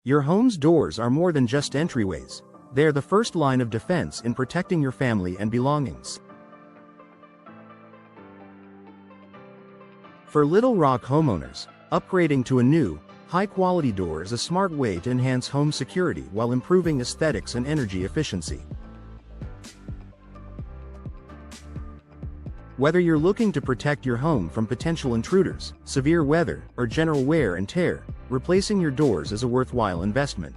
Your home's doors are more than just entryways. They're the first line of defense in protecting your family and belongings. For Little Rock homeowners, upgrading to a new, high-quality door is a smart way to enhance home security while improving aesthetics and energy efficiency. Whether you're looking to protect your home from potential intruders, severe weather, or general wear and tear, replacing your doors is a worthwhile investment.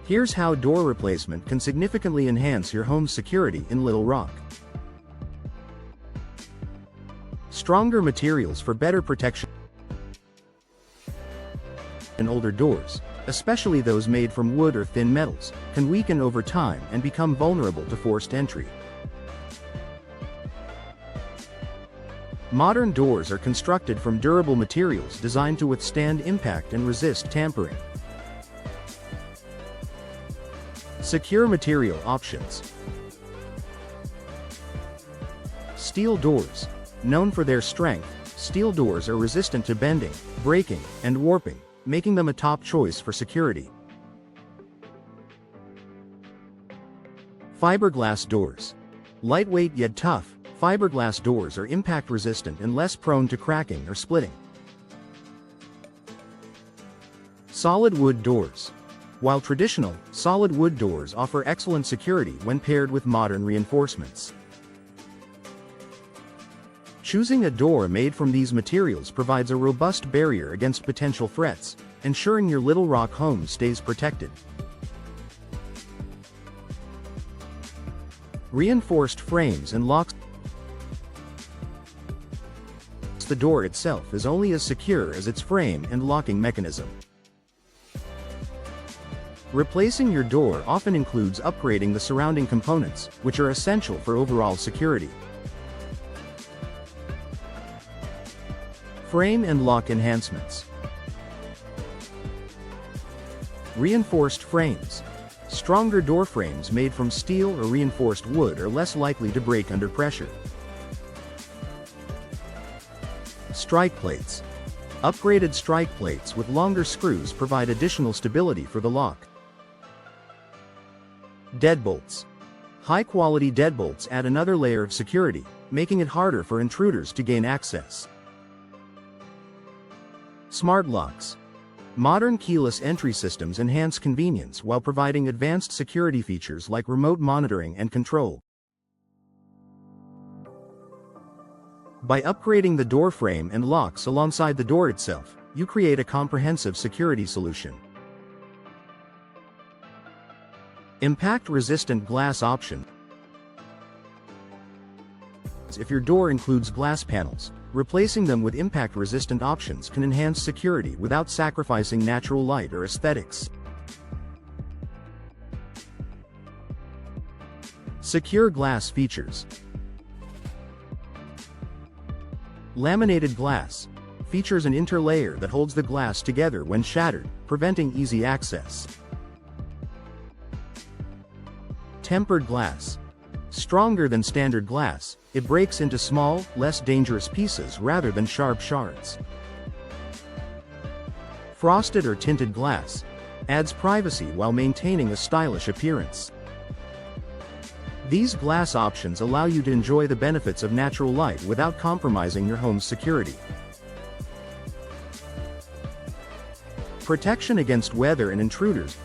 Here's how door replacement can significantly enhance your home's security in Little Rock. Stronger materials for better protection in older doors, especially those made from wood or thin metals, can weaken over time and become vulnerable to forced entry. Modern doors are constructed from durable materials designed to withstand impact and resist tampering. Secure material options. Steel doors. Known for their strength, steel doors are resistant to bending, breaking, and warping, making them a top choice for security. Fiberglass doors. Lightweight yet tough, fiberglass doors are impact-resistant and less prone to cracking or splitting. Solid wood doors. While traditional, solid wood doors offer excellent security when paired with modern reinforcements. Choosing a door made from these materials provides a robust barrier against potential threats, ensuring your Little Rock home stays protected. Reinforced frames and locks. The door itself is only as secure as its frame and locking mechanism. Replacing your door often includes upgrading the surrounding components, which are essential for overall security. Frame and lock enhancements. Reinforced frames. Stronger door frames made from steel or reinforced wood are less likely to break under pressure. Strike plates. Upgraded strike plates with longer screws provide additional stability for the lock. Deadbolts. High-quality deadbolts add another layer of security, making it harder for intruders to gain access. Smart locks. Modern keyless entry systems enhance convenience while providing advanced security features like remote monitoring and control. By upgrading the door frame and locks alongside the door itself, you create a comprehensive security solution. Impact-resistant glass option. If your door includes glass panels, replacing them with impact-resistant options can enhance security without sacrificing natural light or aesthetics. Secure glass features. Laminated glass features an interlayer that holds the glass together when shattered, preventing easy access. Tempered glass. Stronger than standard glass, it breaks into small, less dangerous pieces rather than sharp shards. Frosted or tinted glass adds privacy while maintaining a stylish appearance. These glass options allow you to enjoy the benefits of natural light without compromising your home's security. Protection against weather and intruders.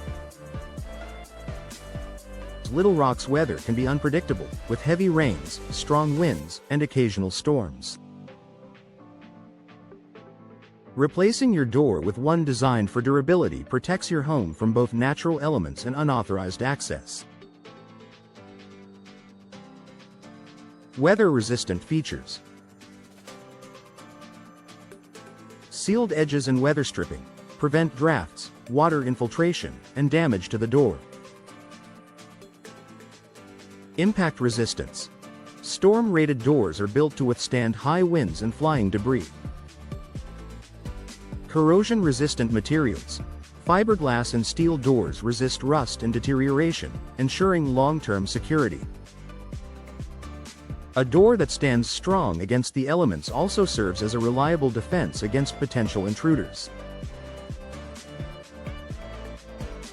Little Rock's weather can be unpredictable, with heavy rains, strong winds, and occasional storms. Replacing your door with one designed for durability protects your home from both natural elements and unauthorized access. Weather-resistant features. Sealed edges and weather stripping prevent drafts, water infiltration, and damage to the door. Impact resistance. Storm-rated doors are built to withstand high winds and flying debris. Corrosion-resistant materials. Fiberglass and steel doors resist rust and deterioration, ensuring long-term security. A door that stands strong against the elements also serves as a reliable defense against potential intruders.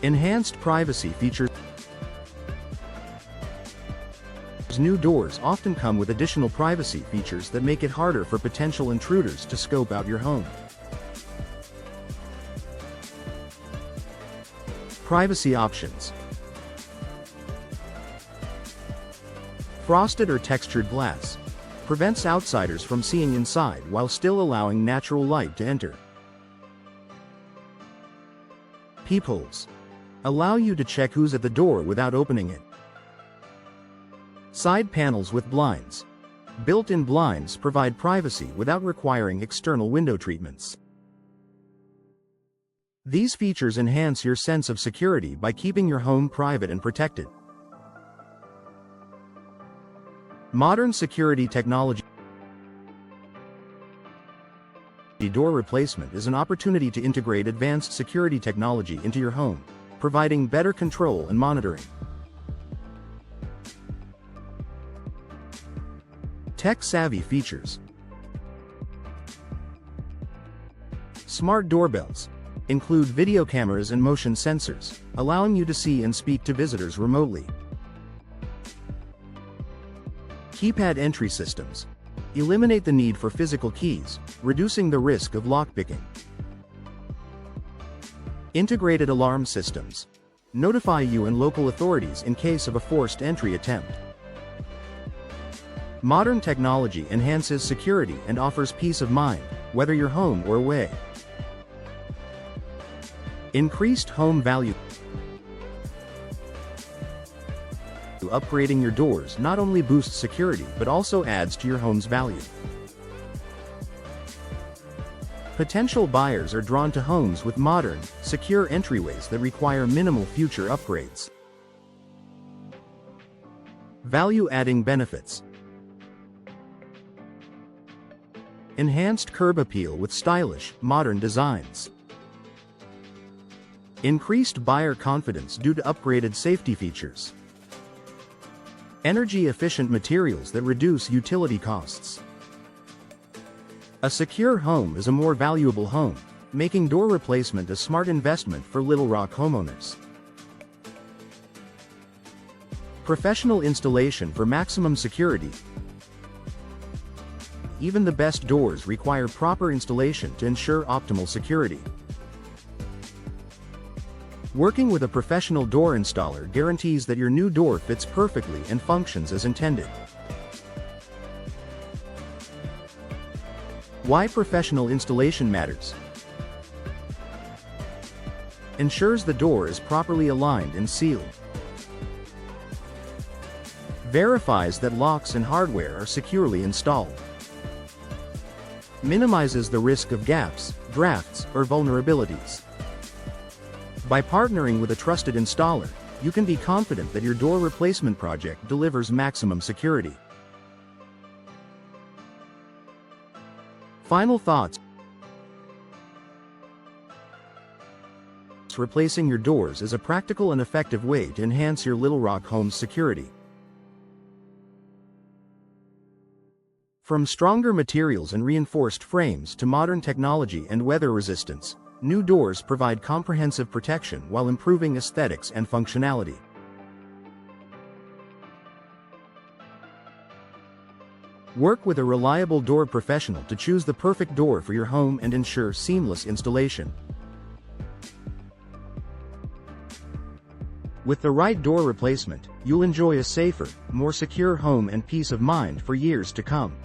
Enhanced privacy features. New doors often come with additional privacy features that make it harder for potential intruders to scope out your home. Privacy options. Frosted or textured glass prevents outsiders from seeing inside while still allowing natural light to enter. Peepholes allow you to check who's at the door without opening it. Side panels with blinds. Built-in blinds provide privacy without requiring external window treatments. These features enhance your sense of security by keeping your home private and protected. Modern security technology. Door replacement is an opportunity to integrate advanced security technology into your home, providing better control and monitoring. Tech-savvy features. Smart doorbells include video cameras and motion sensors, allowing you to see and speak to visitors remotely. Keypad entry systems eliminate the need for physical keys, reducing the risk of lockpicking. Integrated alarm systems notify you and local authorities in case of a forced entry attempt. Modern technology enhances security and offers peace of mind, whether you're home or away. Increased home value. Upgrading your doors not only boosts security but also adds to your home's value. Potential buyers are drawn to homes with modern, secure entryways that require minimal future upgrades. Value-adding benefits. Enhanced curb appeal with stylish, modern designs. Increased buyer confidence due to upgraded safety features. Energy-efficient materials that reduce utility costs. A secure home is a more valuable home, making door replacement a smart investment for Little Rock homeowners. Professional installation for maximum security. Even the best doors require proper installation to ensure optimal security. Working with a professional door installer guarantees that your new door fits perfectly and functions as intended. Why professional installation matters. Ensures the door is properly aligned and sealed. Verifies that locks and hardware are securely installed. Minimizes the risk of gaps, drafts, or vulnerabilities. By partnering with a trusted installer, you can be confident that your door replacement project delivers maximum security. Final thoughts. Replacing your doors is a practical and effective way to enhance your Little Rock home's security. From stronger materials and reinforced frames to modern technology and weather resistance, new doors provide comprehensive protection while improving aesthetics and functionality. Work with a reliable door professional to choose the perfect door for your home and ensure seamless installation. With the right door replacement, you'll enjoy a safer, more secure home and peace of mind for years to come.